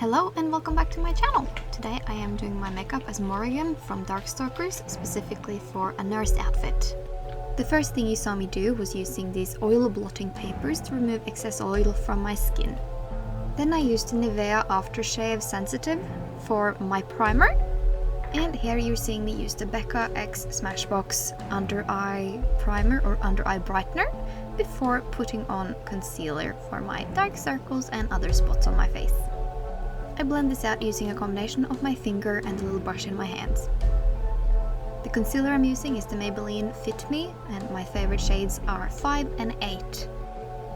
Hello and welcome back to my channel. Today I am doing my makeup as Morrigan from Darkstalkers, specifically for a nurse outfit. The first thing you saw me do was using these oil blotting papers to remove excess oil from my skin. Then I used the Nivea Aftershave Sensitive for my primer. And here you're seeing me use the Becca X Smashbox Under Eye Primer or Under Eye Brightener before putting on concealer for my dark circles and other spots on my face. I blend this out using a combination of my finger and a little brush in my hands. The concealer I'm using is the Maybelline Fit Me, and my favorite shades are 5 and 8.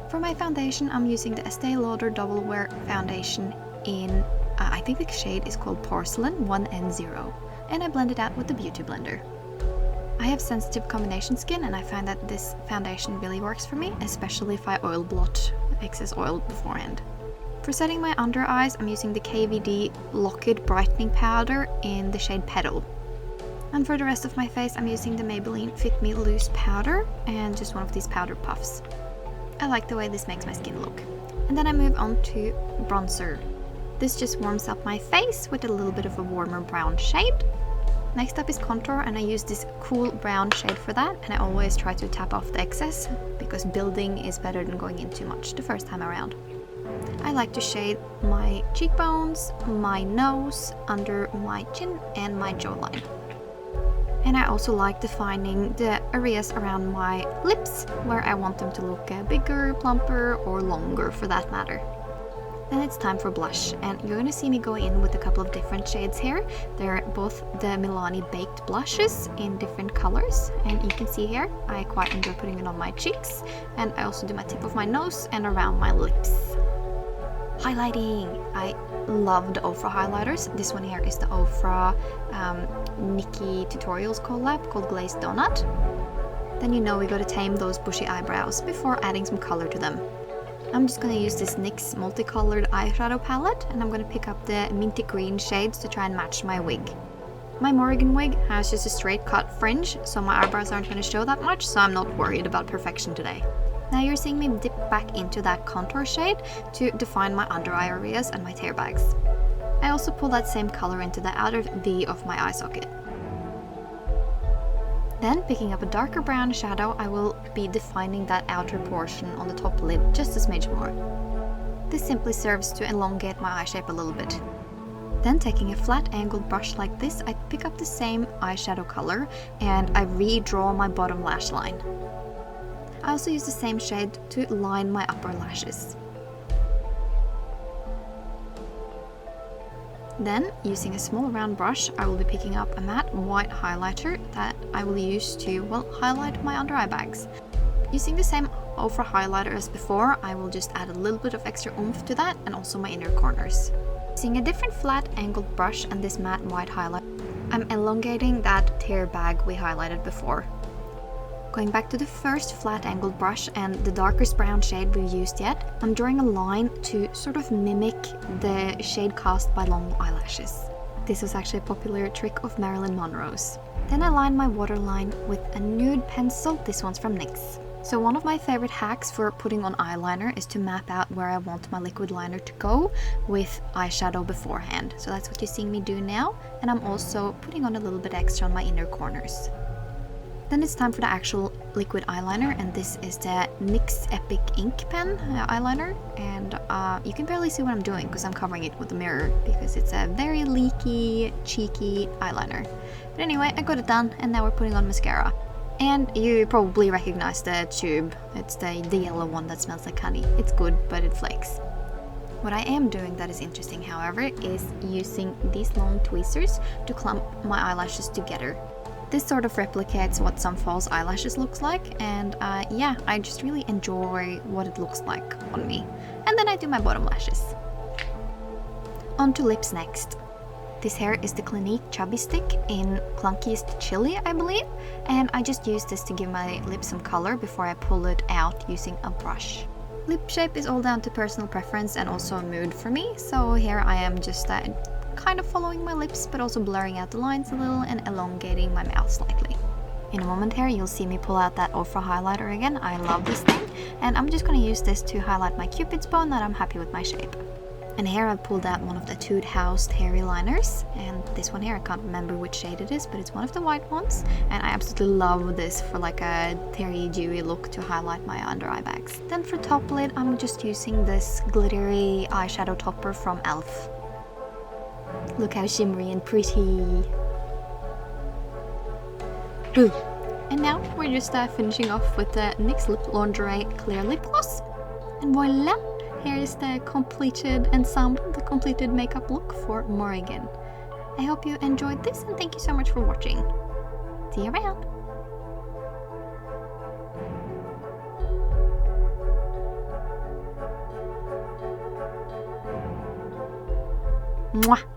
For my foundation, I'm using the Estee Lauder Double Wear Foundation in, I think the shade is called Porcelain 1N0, and I blend it out with the Beauty Blender. I have sensitive combination skin, and I find that this foundation really works for me, especially if I oil blot excess oil beforehand. For setting my under eyes, I'm using the KVD Lock-It Brightening Powder in the shade Petal. And for the rest of my face, I'm using the Maybelline Fit Me Loose Powder and just one of these powder puffs. I like the way this makes my skin look. And then I move on to bronzer. This just warms up my face with a little bit of a warmer brown shade. Next up is contour, and I use this cool brown shade for that, and I always try to tap off the excess because building is better than going in too much the first time around. I like to shade my cheekbones, my nose, under my chin and my jawline. And I also like defining the areas around my lips where I want them to look bigger, plumper, or longer for that matter. Then it's time for blush, and you're going to see me go in with a couple of different shades here. They're both the Milani Baked blushes in different colors, and you can see here I quite enjoy putting it on my cheeks, and I also do my tip of my nose and around my lips. Highlighting! I love the Ofra highlighters. This one here is the Ofra Nikki Tutorials collab called Glazed Donut. Then you know we gotta tame those bushy eyebrows before adding some color to them. I'm just gonna use this NYX multicolored eyeshadow palette, and I'm gonna pick up the minty green shades to try and match my wig. My Morrigan wig has just a straight cut fringe, so my eyebrows aren't gonna show that much, so I'm not worried about perfection today. Now you're seeing me dip back into that contour shade to define my under eye areas and my tear bags. I also pull that same color into the outer V of my eye socket. Then, picking up a darker brown shadow, I will be defining that outer portion on the top lid just a smidge more. This simply serves to elongate my eye shape a little bit. Then, taking a flat angled brush like this, I pick up the same eyeshadow color and I redraw my bottom lash line. I also use the same shade to line my upper lashes. Then, using a small round brush, I will be picking up a matte white highlighter that I will use to, highlight my under eye bags. Using the same Ofra highlighter as before, I will just add a little bit of extra oomph to that and also my inner corners. Using a different flat angled brush and this matte white highlighter, I'm elongating that tear bag we highlighted before. Going back to the first flat angled brush and the darkest brown shade we've used yet, I'm drawing a line to sort of mimic the shade cast by long eyelashes. This was actually a popular trick of Marilyn Monroe's. Then I line my waterline with a nude pencil. This one's from NYX. So one of my favorite hacks for putting on eyeliner is to map out where I want my liquid liner to go with eyeshadow beforehand. So that's what you're seeing me do now, and I'm also putting on a little bit extra on my inner corners. Then it's time for the actual liquid eyeliner, and this is the NYX Epic Ink Pen eyeliner, and you can barely see what I'm doing because I'm covering it with a mirror because it's a very leaky, cheeky eyeliner. But anyway, I got it done, and now we're putting on mascara. And you probably recognize the tube. It's the yellow one that smells like honey. It's good, but it flakes. What I am doing that is interesting, however, is using these long tweezers to clump my eyelashes together. This sort of replicates what some false eyelashes looks like, and yeah, I just really enjoy what it looks like on me. And then I do my bottom lashes. On to lips next. This here is the Clinique Chubby Stick in Clunkiest Chili, I believe, and I just use this to give my lips some color before I pull it out using a brush. Lip shape is all down to personal preference and also mood for me, so here I am just kind of following my lips, but also blurring out the lines a little and elongating my mouth slightly. In a moment here, you'll see me pull out that Ofra highlighter again. I love this thing, and I'm just going to use this to highlight my cupid's bow now that I'm happy with my shape. And here I pulled out one of the Toad House hairy liners, and this one here, I can't remember which shade it is, but it's one of the white ones, and I absolutely love this for like a hairy dewy look to highlight my under eye bags. Then for top lid, I'm just using this glittery eyeshadow topper from e.l.f. Look how shimmery and pretty. Ooh. And now we're just finishing off with the NYX Lip Lingerie Clear Lip Gloss, and voila! Here is the completed ensemble, the completed makeup look for Morrigan. I hope you enjoyed this, and thank you so much for watching. See you around! Mwah!